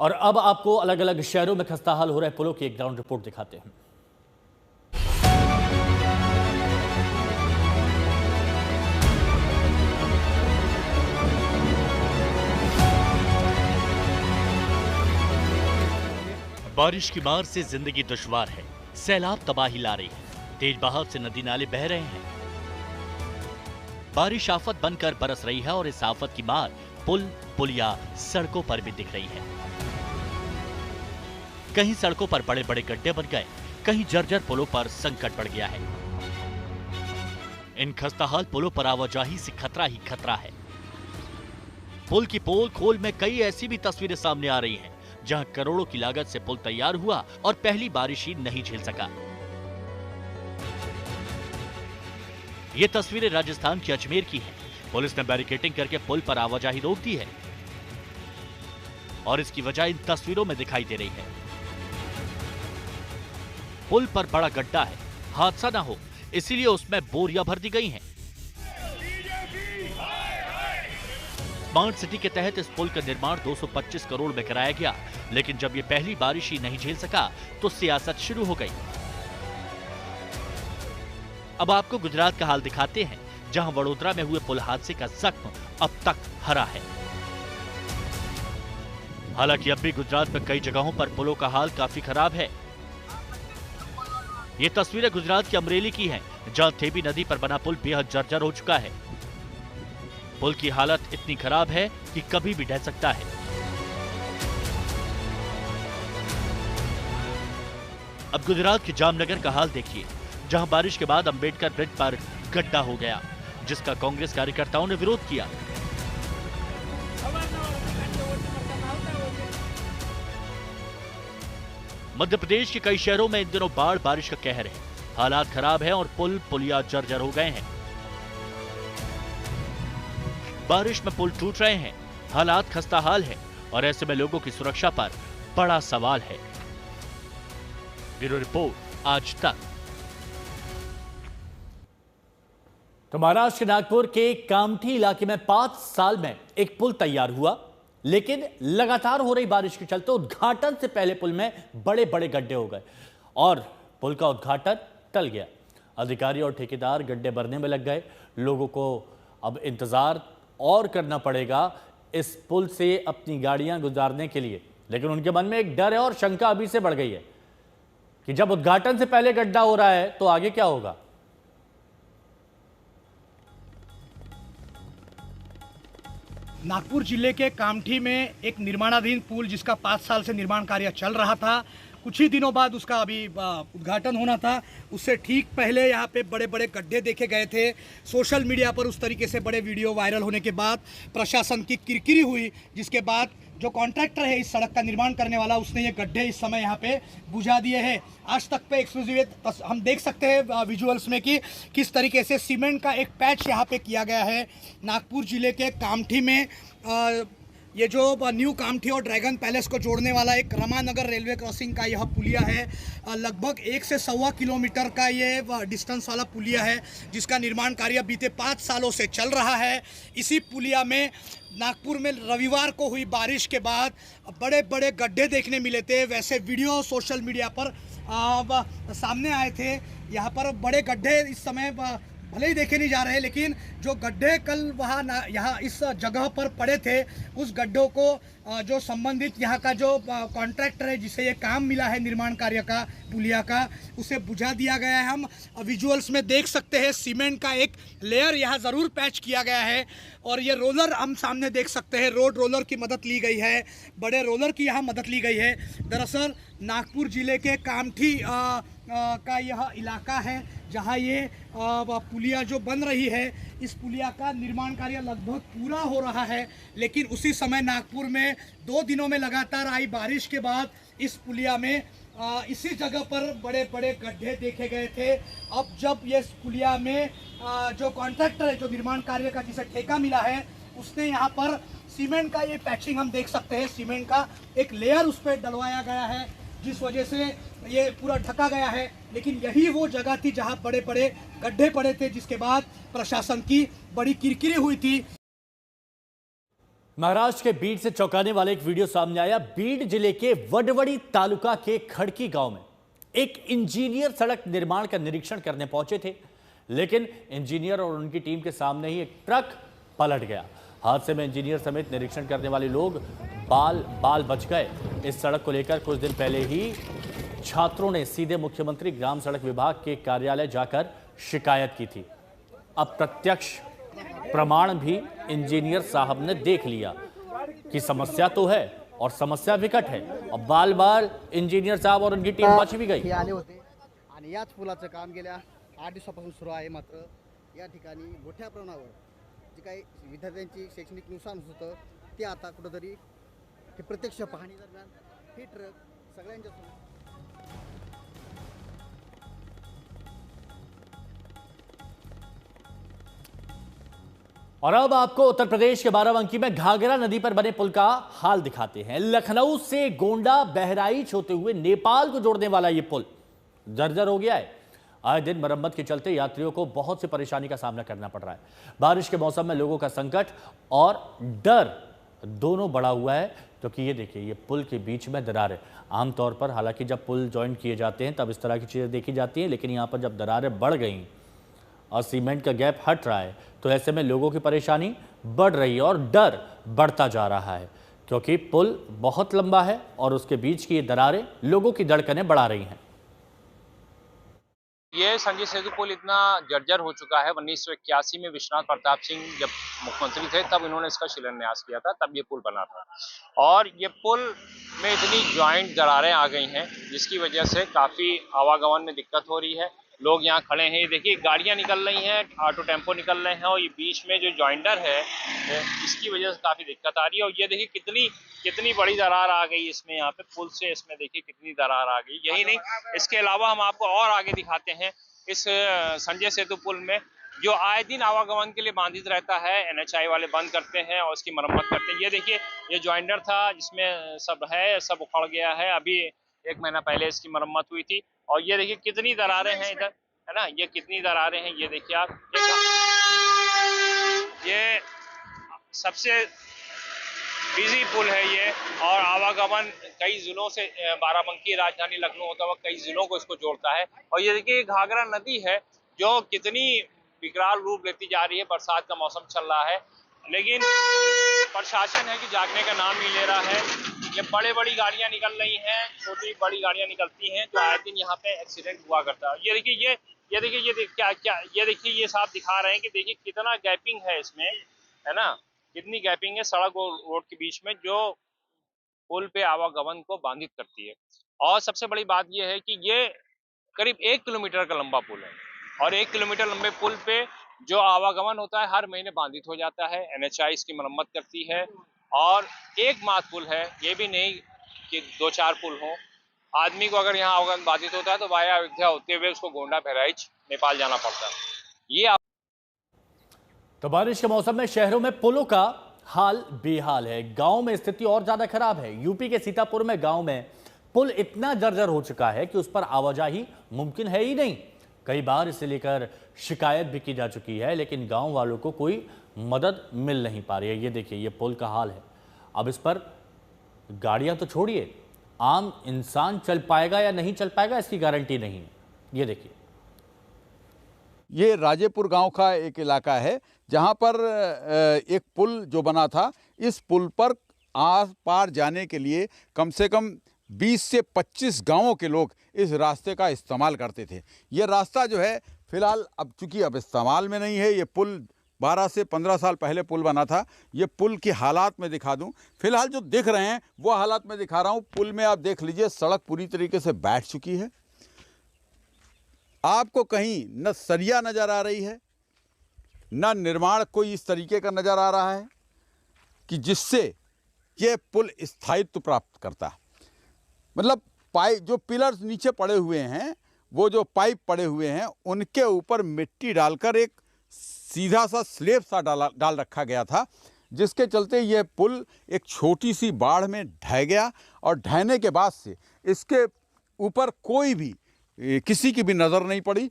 और अब आपको अलग अलग शहरों में खस्ताहाल हो रहे पुलों की एक ग्राउंड रिपोर्ट दिखाते हैं। बारिश की मार से जिंदगी दुश्वार है। सैलाब तबाही ला रही है। तेज बहाव से नदी नाले बह रहे हैं। बारिश आफत बनकर बरस रही है और इस आफत की मार पुल, पुलिया, सड़कों पर भी दिख रही है। कहीं सड़कों पर बड़े बड़े गड्ढे बन गए, कहीं जर्जर पुलों पर संकट बढ़ गया है। इन खस्ताहाल पुलों पर आवाजाही से खतरा ही खतरा है। पुल की पोल खोल में कई ऐसी भी तस्वीरें सामने आ रही हैं जहां करोड़ों की लागत से पुल तैयार हुआ और पहली बारिश ही नहीं झेल सका। ये तस्वीरें राजस्थान के अजमेर की हैं। पुलिस ने बैरिकेडिंग करके पुल पर आवाजाही रोक दी है और इसकी वजह इन तस्वीरों में दिखाई दे रही है। पुल पर बड़ा गड्ढा है, हादसा ना हो इसीलिए उसमें बोरियां भर दी गई हैं। स्मार्ट सिटी के तहत इस पुल का निर्माण 225 करोड़ में कराया गया, लेकिन जब ये पहली बारिश ही नहीं झेल सका तो सियासत शुरू हो गई। अब आपको गुजरात का हाल दिखाते हैं, जहां वडोदरा में हुए पुल हादसे का जख्म अब तक हरा है। हालांकि अब भी गुजरात में कई जगहों पर पुलों का हाल काफी खराब है। ये तस्वीरें गुजरात की अमरेली की हैं, जहां थेबी नदी पर बना पुल बेहद जर्जर हो चुका है। पुल की हालत इतनी खराब है कि कभी भी ढह सकता है। अब गुजरात के जामनगर का हाल देखिए, जहां बारिश के बाद अंबेडकर ब्रिज पर गड्ढा हो गया, जिसका कांग्रेस कार्यकर्ताओं ने विरोध किया। मध्य प्रदेश के कई शहरों में इन दिनों बाढ़ बारिश का कहर है। हालात खराब है और पुल पुलिया जर्जर हो गए हैं। बारिश में पुल टूट रहे हैं, हालात खस्ताहाल है और ऐसे में लोगों की सुरक्षा पर बड़ा सवाल है। ब्यूरो रिपोर्ट, आज तक। तो महाराष्ट्र के नागपुर के कामठी इलाके में 5 साल में एक पुल तैयार हुआ, लेकिन लगातार हो रही बारिश के चलते उद्घाटन से पहले पुल में बड़े बड़े गड्ढे हो गए और पुल का उद्घाटन टल गया। अधिकारी और ठेकेदार गड्ढे भरने में लग गए। लोगों को अब इंतजार और करना पड़ेगा इस पुल से अपनी गाड़ियां गुजारने के लिए, लेकिन उनके मन में एक डर है और शंका अभी से बढ़ गई है कि जब उद्घाटन से पहले गड्ढा हो रहा है तो आगे क्या होगा। नागपुर जिले के कामठी में एक निर्माणाधीन पुल, जिसका 5 साल से निर्माण कार्य चल रहा था, कुछ ही दिनों बाद उसका अभी उद्घाटन होना था। उससे ठीक पहले यहाँ पे बड़े बड़े गड्ढे देखे गए थे। सोशल मीडिया पर उस तरीके से बड़े वीडियो वायरल होने के बाद प्रशासन की किरकिरी हुई, जिसके बाद जो कॉन्ट्रैक्टर है इस सड़क का निर्माण करने वाला, उसने ये गड्ढे इस समय यहाँ पे बुझा दिए हैं। आज तक पे एक्सक्लूसिव हम देख सकते हैं विजुअल्स में कि किस तरीके से सीमेंट का एक पैच यहाँ पे किया गया है। नागपुर जिले के कामठी में ये जो न्यू कामठी और ड्रैगन पैलेस को जोड़ने वाला एक रमानगर रेलवे क्रॉसिंग का यह पुलिया है। लगभग 1 से 1.25 किलोमीटर का ये डिस्टेंस वाला पुलिया है, जिसका निर्माण कार्य बीते 5 सालों से चल रहा है। इसी पुलिया में नागपुर में रविवार को हुई बारिश के बाद बड़े बड़े गड्ढे देखने मिले थे। वैसे वीडियो सोशल मीडिया पर सामने आए थे। यहाँ पर बड़े गड्ढे इस समय भले ही देखे नहीं जा रहे, लेकिन जो गड्ढे कल यहाँ इस जगह पर पड़े थे, उस गड्ढों को जो संबंधित यहाँ का जो कॉन्ट्रैक्टर है, जिसे ये काम मिला है निर्माण कार्य का पुलिया का, उसे बुझा दिया गया है। हम विजुअल्स में देख सकते हैं सीमेंट का एक लेयर यहाँ ज़रूर पैच किया गया है और ये रोलर हम सामने देख सकते हैं। रोड रोलर की मदद ली गई है, बड़े रोलर की यहाँ मदद ली गई है। दरअसल नागपुर जिले के कामठी का यह इलाका है जहाँ ये पुलिया जो बन रही है, इस पुलिया का निर्माण कार्य लगभग पूरा हो रहा है। लेकिन उसी समय नागपुर में 2 दिनों में लगातार आई बारिश के बाद इस पुलिया में इसी जगह पर बड़े बड़े गड्ढे देखे गए थे। अब जब ये पुलिया में जो कॉन्ट्रैक्टर है, जो निर्माण कार्य का जिसे ठेका मिला है, उसने यहाँ पर सीमेंट का ये पैचिंग हम देख सकते हैं, सीमेंट का एक लेयर उस पर डलवाया गया है, जिस वजह से ये पूरा ढका गया है। लेकिन यही वो जगह थी जहां बड़े बड़े गड्ढे पड़े थे, जिसके बाद प्रशासन की बड़ी किरकिरी हुई थी। महाराष्ट्र के बीड से चौंकाने वाला एक वीडियो सामने आया। बीड जिले के वडवड़ी तालुका के खड़की गांव में एक इंजीनियर सड़क निर्माण का निरीक्षण करने पहुंचे थे, लेकिन इंजीनियर और उनकी टीम के सामने ही एक ट्रक पलट गया। हादसे में इंजीनियर समेत निरीक्षण करने वाले लोग बाल बच गए। इस सड़क को लेकर कुछ दिन पहले ही छात्रों ने सीधे मुख्यमंत्री ग्राम सड़क विभाग के कार्यालय जाकर शिकायत की थी। अब प्रत्यक्ष प्रमाण भी इंजीनियर साहब ने देख लिया कि समस्या तो है और समस्या विकट है, और बाल इंजीनियर साहब और उनकी टीम बच भी गई। आले होते आणि याच पुलाचं काम गेल्या 8 दिवसापासून सुरू आहे। मात्र या ठिकाणी मोठ्या प्रमाणावर जे काही विद्यार्थ्यांची शैक्षणिक नुकसान होतं ते आता कुठेतरी ते प्रत्यक्ष पाहणी दरम्यान हे ट्रक सगळ्यांच्या समोर और अब आपको उत्तर प्रदेश के बाराबंकी में घाघरा नदी पर बने पुल का हाल दिखाते हैं। लखनऊ से गोंडा बहराइच होते हुए नेपाल को जोड़ने वाला यह पुल जर्जर हो गया है। आए दिन मरम्मत के चलते यात्रियों को बहुत सी परेशानी का सामना करना पड़ रहा है। बारिश के मौसम में लोगों का संकट और डर दोनों बढ़ा हुआ है, क्योंकि ये देखिए ये पुल के बीच में दरारें। आमतौर पर हालांकि जब पुल ज्वाइन किए जाते हैं तब इस तरह की चीज़ें देखी जाती हैं, लेकिन यहाँ पर जब दरारें बढ़ गई और सीमेंट का गैप हट रहा है तो ऐसे में लोगों की परेशानी बढ़ रही है और डर बढ़ता जा रहा है, क्योंकि पुल बहुत लंबा है और उसके बीच की ये दरारें लोगों की धड़कनें बढ़ा रही हैं। ये संजय सेतु पुल इतना जर्जर हो चुका है। 1981 में विश्वनाथ प्रताप सिंह जब मुख्यमंत्री थे तब इन्होंने इसका शिलान्यास किया था, तब ये पुल बना था। और ये पुल में इतनी ज्वाइंट दरारें आ गई हैं जिसकी वजह से काफ़ी आवागमन में दिक्कत हो रही है। लोग यहाँ खड़े हैं, देखिए गाड़ियाँ निकल रही हैं, ऑटो टेम्पो निकल रहे हैं, और ये बीच में जो जॉइंटर है इसकी वजह से काफ़ी दिक्कत आ रही है। और ये देखिए कितनी बड़ी दरार आ गई इसमें, यहाँ पे पुल से इसमें देखिए कितनी दरार आ गई। यही नहीं, इसके अलावा हम आपको और आगे दिखाते हैं। इस संजय सेतु पुल में जो आए दिन आवागमन के लिए बाधित रहता है, NHAI वाले बंद करते हैं और उसकी मरम्मत करते हैं। ये देखिए ये जॉइंटर था जिसमें सब उखड़ गया है। अभी 1 महीना पहले इसकी मरम्मत हुई थी। और ये देखिए कितनी दरारें हैं इधर, है ना, ये कितनी दरारें हैं। ये देखिए आप, ये सबसे बिजी पुल है ये, और आवागमन कई जिलों से, बाराबंकी राजधानी लखनऊ होता हुआ कई जिलों को इसको जोड़ता है। और ये देखिए घाघरा नदी है जो कितनी विकराल रूप लेती जा रही है। बरसात का मौसम चल रहा है, लेकिन प्रशासन है कि जागने का नाम नहीं ले रहा है। ये बड़ी गाड़ियां निकल रही हैं, छोटी बड़ी गाड़ियां निकलती हैं, तो आए दिन यहाँ पे एक्सीडेंट हुआ करता है। ये देखिए ये देखिए ये साफ दिखा रहे हैं कि देखिए कितना गैपिंग है इसमें, है ना, कितनी गैपिंग है सड़क और रोड के बीच में जो पुल पे आवागमन को बाधित करती है। और सबसे बड़ी बात यह है कि ये करीब 1 किलोमीटर का लंबा पुल है, और 1 किलोमीटर लंबे पुल पे जो आवागमन होता है हर महीने बाधित हो जाता है। NHAI इसकी मरम्मत करती है, और एकमात्र पुल है, ये भी नहीं कि 2-4 पुल हों। आदमी को अगर यहाँ आवागमन बाधित होता है तो वाया अयोध्या होते हुए उसको गोंडा बहराइच नेपाल जाना पड़ता है। ये तो बारिश के मौसम में शहरों में पुलों का हाल बेहाल है। गांव में स्थिति और ज्यादा खराब है। यूपी के सीतापुर में गांव में पुल इतना जर्जर हो चुका है कि उस पर आवाजाही मुमकिन है ही नहीं। कई बार इसे लेकर शिकायत भी की जा चुकी है, लेकिन गांव वालों को कोई मदद मिल नहीं पा रही है। ये देखिए ये पुल का हाल है। अब इस पर गाड़ियां तो छोड़िए, आम इंसान चल पाएगा या नहीं चल पाएगा इसकी गारंटी नहीं है। ये देखिए ये राजेपुर गांव का एक इलाका है जहां पर एक पुल जो बना था, इस पुल पर आस पार जाने के लिए कम से कम 20 से 25 गांवों के लोग इस रास्ते का इस्तेमाल करते थे। ये रास्ता जो है फिलहाल अब चूँकि अब इस्तेमाल में नहीं है। ये पुल 12 से 15 साल पहले पुल बना था। ये पुल की हालात में दिखा दूं, फिलहाल जो दिख रहे हैं वो हालात में दिखा रहा हूं। पुल में आप देख लीजिए सड़क पूरी तरीके से बैठ चुकी है। आपको कहीं न सरिया नज़र आ रही है, न निर्माण कोई इस तरीके का नज़र आ रहा है कि जिससे ये पुल स्थायित्व प्राप्त करता है। मतलब जो पिलर्स नीचे पड़े हुए हैं, वो जो पाइप पड़े हुए हैं, उनके ऊपर मिट्टी डालकर एक सीधा सा स्लेब सा डाल रखा गया था, जिसके चलते यह पुल एक छोटी सी बाढ़ में ढह गया। और ढहने के बाद से इसके ऊपर कोई भी किसी की भी नज़र नहीं पड़ी।